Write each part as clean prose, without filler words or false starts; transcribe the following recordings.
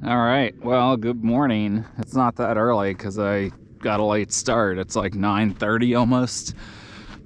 All right, well, good morning. It's not that early because I got a late start. It's like 9:30 almost.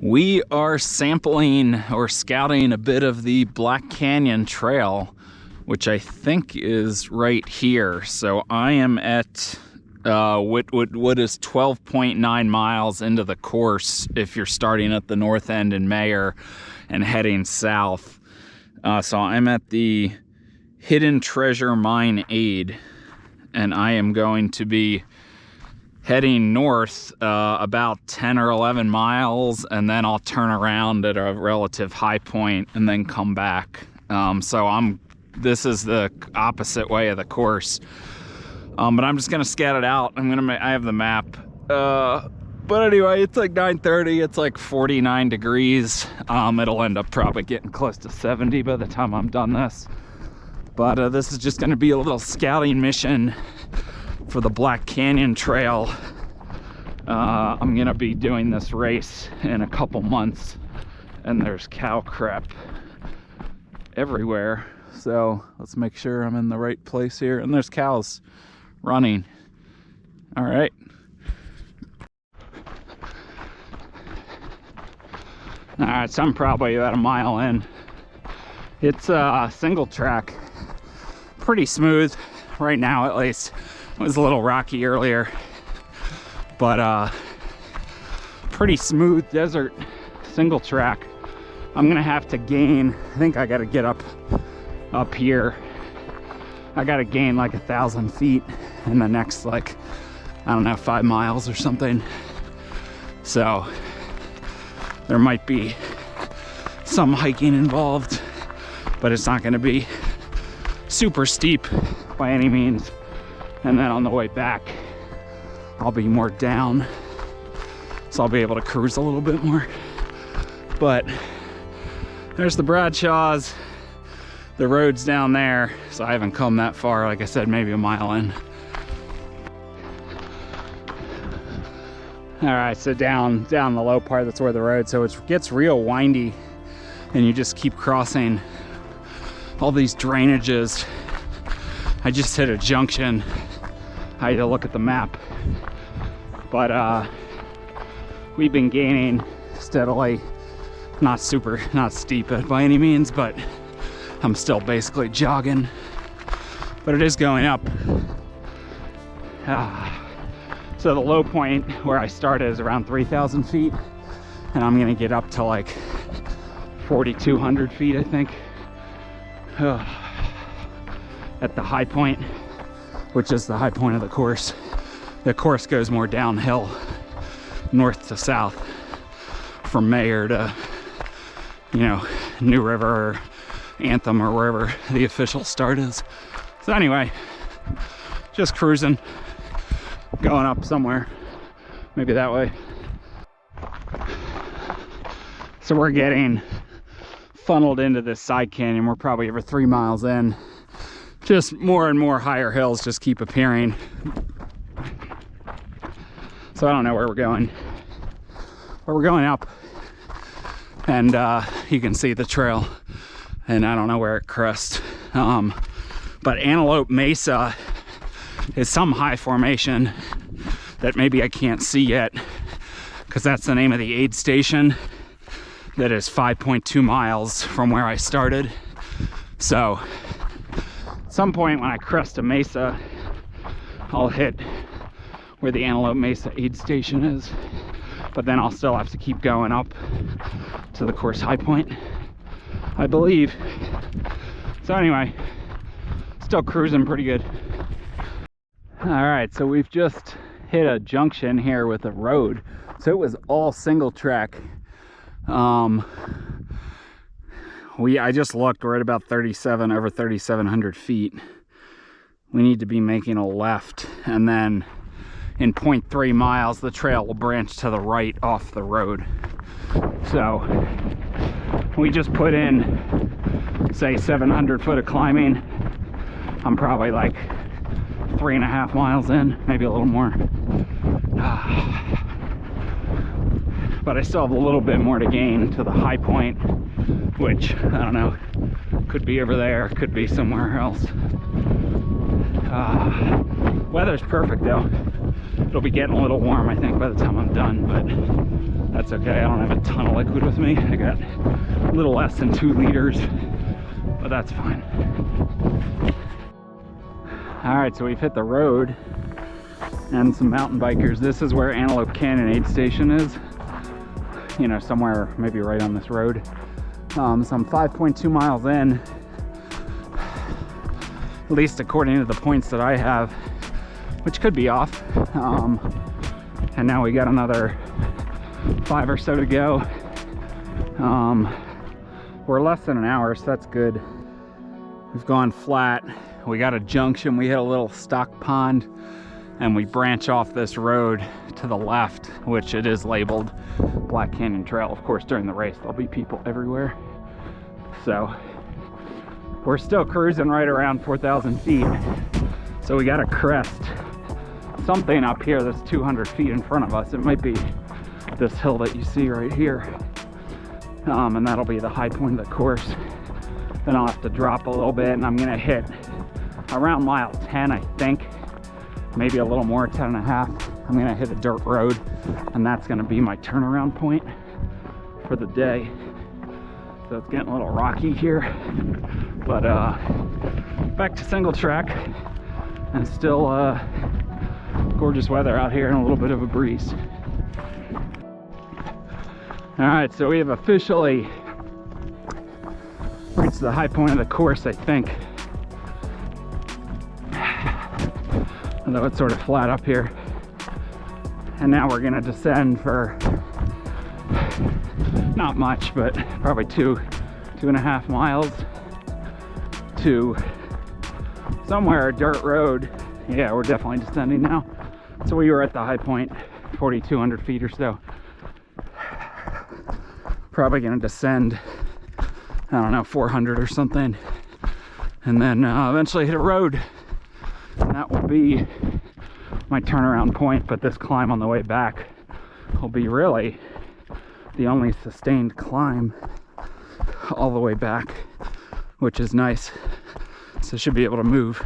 We are sampling or scouting a bit of the Black Canyon Trail, which I think is right here. So I am at what is 12.9 miles into the course if you're starting at the north end in Mayer and heading south. So I'm at the Hidden Treasure Mine Aid, and I am going to be heading north about 10 or 11 miles, and then I'll turn around at a relative high point and then come back. This is the opposite way of the course, but I'm just gonna scout it out. I have the map, but anyway, it's like 9:30. It's like 49 degrees. It'll end up probably getting close to 70 by the time I'm done this. But this is just going to be a little scouting mission for the Black Canyon Trail. I'm going to be doing this race in a couple months, and there's cow crap everywhere. So let's make sure I'm in the right place here. And there's cows running. All right. All right, so I'm probably about a mile in. It's a single track. Pretty smooth right now, at least. It was a little rocky earlier, but pretty smooth desert single track. I'm gonna have to gain, I think I gotta get up here. I gotta gain like 1,000 feet in the next, like, I don't know, 5 miles or something. So there might be some hiking involved, but it's not gonna be super steep by any means. And then on the way back, I'll be more down, so I'll be able to cruise a little bit more. But there's the Bradshaws, the road's down there, so I haven't come that far. Like I said, maybe a mile in. All right, so down the low part, that's where the road, so it gets real windy, and you just keep crossing all these drainages. I just hit a junction. I had to look at the map, but we've been gaining steadily. Not steep by any means, but I'm still basically jogging, but it is going up. So the low point where I started is around 3,000 feet, and I'm gonna get up to like 4,200 feet, I think. At the high point, which is the high point of the course. The course goes more downhill, north to south, from Mayer to, you know, New River or Anthem or wherever the official start is. So anyway, just cruising, going up somewhere, maybe that way. So we're getting funneled into this side canyon. We're probably over 3 miles in. Just more and more higher hills just keep appearing. So I don't know where we're going, but we're going up, and you can see the trail, and I don't know where it crests. But Antelope Mesa is some high formation that maybe I can't see yet, because that's the name of the aid station that is 5.2 miles from where I started. So at some point when I crest a mesa, I'll hit where the Antelope Mesa aid station is, but then I'll still have to keep going up to the course high point, I believe. So anyway, still cruising pretty good. All right, so we've just hit a junction here with a road. So it was all single track. I just looked, we're at about over 3,700 feet. We need to be making a left, and then in 0.3 miles, the trail will branch to the right off the road. So we just put in, say, 700 foot of climbing. I'm probably like 3.5 miles in, maybe a little more. But I still have a little bit more to gain to the high point, which, I don't know, could be over there, could be somewhere else. Weather's perfect though. It'll be getting a little warm, I think, by the time I'm done, but that's okay. I don't have a ton of liquid with me. I got a little less than 2 liters, but that's fine. All right, so we've hit the road and some mountain bikers. This is where Antelope Canyon Aid Station is. You know, somewhere maybe right on this road. So I'm 5.2 miles in, at least according to the points that I have, which could be off. And now we got another 5 or so to go. We're less than an hour, so that's good. We've gone flat. We got a junction, we hit a little stock pond, and we branch off this road to the left, which it is labeled Black Canyon Trail. Of course, during the race, there'll be people everywhere. So we're still cruising right around 4,000 feet. So we got to crest something up here that's 200 feet in front of us. It might be this hill that you see right here. And that'll be the high point of the course. Then I'll have to drop a little bit, and I'm gonna hit around mile 10, I think. Maybe a little more, 10 and a half. I'm gonna hit a dirt road, and that's gonna be my turnaround point for the day. So it's getting a little rocky here, but back to single track, and still gorgeous weather out here and a little bit of a breeze. All right, so we have officially reached the high point of the course, I think. Although it's sort of flat up here. And now we're gonna descend for not much, but probably 2.5 miles to somewhere a dirt road. Yeah, we're definitely descending now. So we were at the high point, 4,200 feet or so. Probably gonna descend, I don't know, 400 or something, and then eventually hit a road, and that will be my turnaround point. But this climb on the way back will be really the only sustained climb all the way back, which is nice. So should be able to move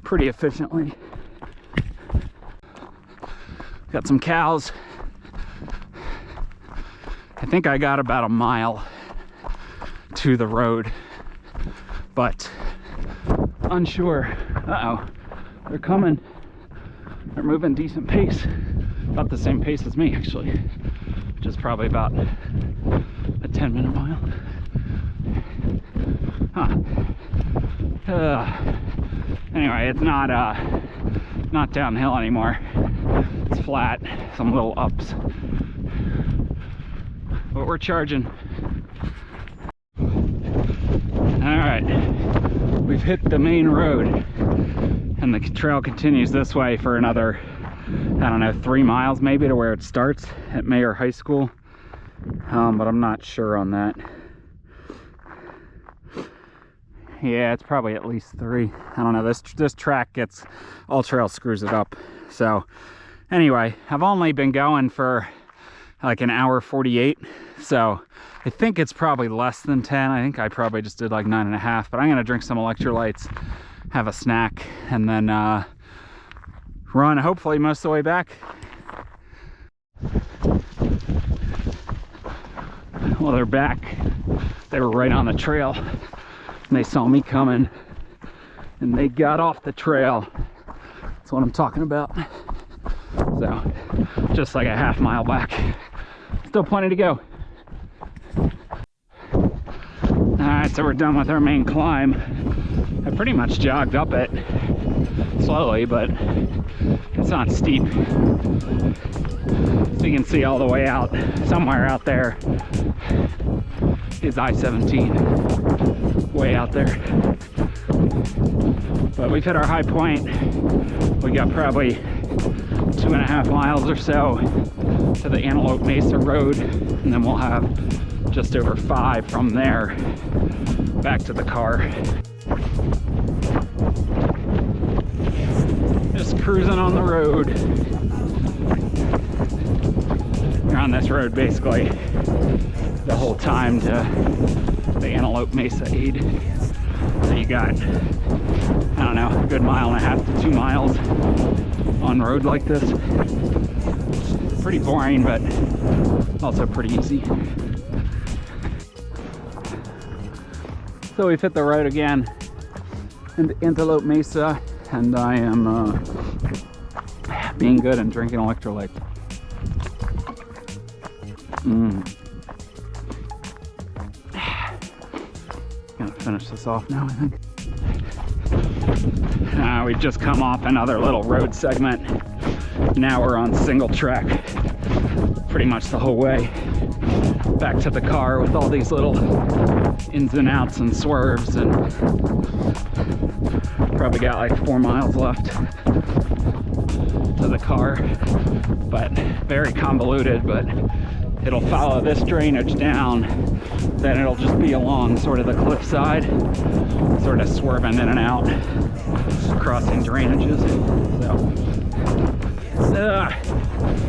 pretty efficiently. Got some cows. I think I got about a mile to the road, but unsure. Uh-oh, they're coming. They're moving decent pace, about the same pace as me actually, which is probably about a 10-minute mile. Anyway, it's not downhill anymore. It's flat, some little ups, but we're charging. All right, we've hit the main road, and the trail continues this way for another, I don't know, 3 miles maybe to where it starts at Mayer High School, but I'm not sure on that. Yeah, it's probably at least 3. I don't know, this track gets, all trail screws it up. So anyway, I've only been going for like an hour 48, so I think it's probably less than 10. I think I probably just did like 9.5, but I'm gonna drink some electrolytes, have a snack, and then run hopefully most of the way back. Well, they're back. They were right on the trail, and they saw me coming, and they got off the trail. That's what I'm talking about. So just like a half mile back. Still plenty to go. Alright, so we're done with our main climb. I pretty much jogged up it slowly, but it's not steep. So you can see all the way out, somewhere out there is I-17, way out there. But we've hit our high point. We got probably 2.5 miles or so to the Antelope Mesa road, and then we'll have just over 5 from there back to the car. Just cruising on the road. You're on this road basically the whole time to the Antelope Mesa Aid. So you got, I don't know, good 1.5 to 2 miles on road like this. Pretty boring, but also pretty easy. So we've hit the road again into Antelope Mesa, and I am being good and drinking electrolyte. Gonna finish this off now, I think. We've just come off another little road segment. Now we're on single track pretty much the whole way back to the car, with all these little ins and outs and swerves, and probably got like 4 miles left to the car, but very convoluted. But it'll follow this drainage down, then it'll just be along sort of the cliffside, sort of swerving in and out, crossing drainages. So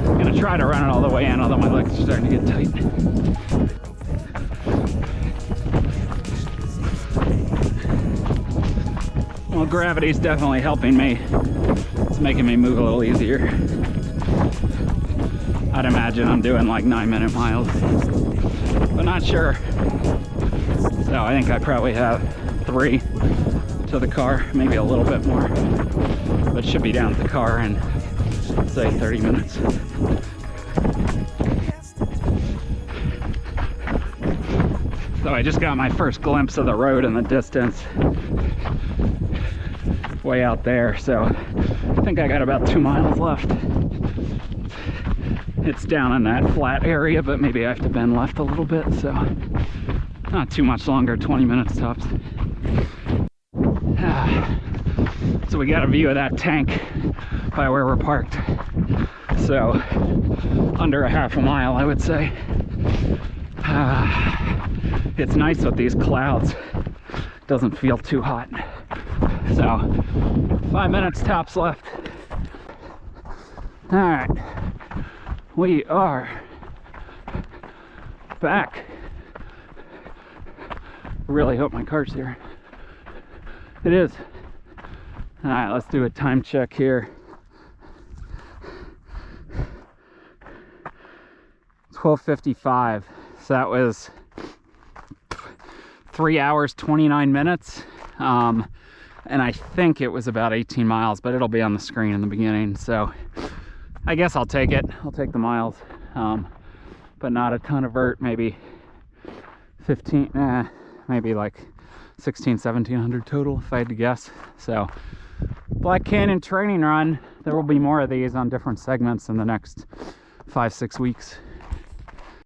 I'm gonna try to run it all the way in, although my legs are starting to get tight. Well, gravity's definitely helping me. It's making me move a little easier. I'd imagine I'm doing like 9-minute miles, but not sure. So I think I probably have 3 to the car, maybe a little bit more, but should be down at the car in, say, 30 minutes. So I just got my first glimpse of the road in the distance, way out there. So I think I got about 2 miles left. It's down in that flat area, but maybe I have to bend left a little bit, so not too much longer, 20 minutes tops. So we got a view of that tank by where we're parked. So under a half a mile, I would say. It's nice with these clouds. Doesn't feel too hot. So 5 minutes tops left. All right. We are back. Really hope my car's here. It is. All right, let's do a time check here. 12:55. So that was 3 hours, 29 minutes. And I think it was about 18 miles, but it'll be on the screen in the beginning. So I guess I'll take it. I'll take the miles, but not a ton of vert, maybe 15, maybe like 1700 total if I had to guess. So Black Canyon training run. There will be more of these on different segments in the next 5-6 weeks.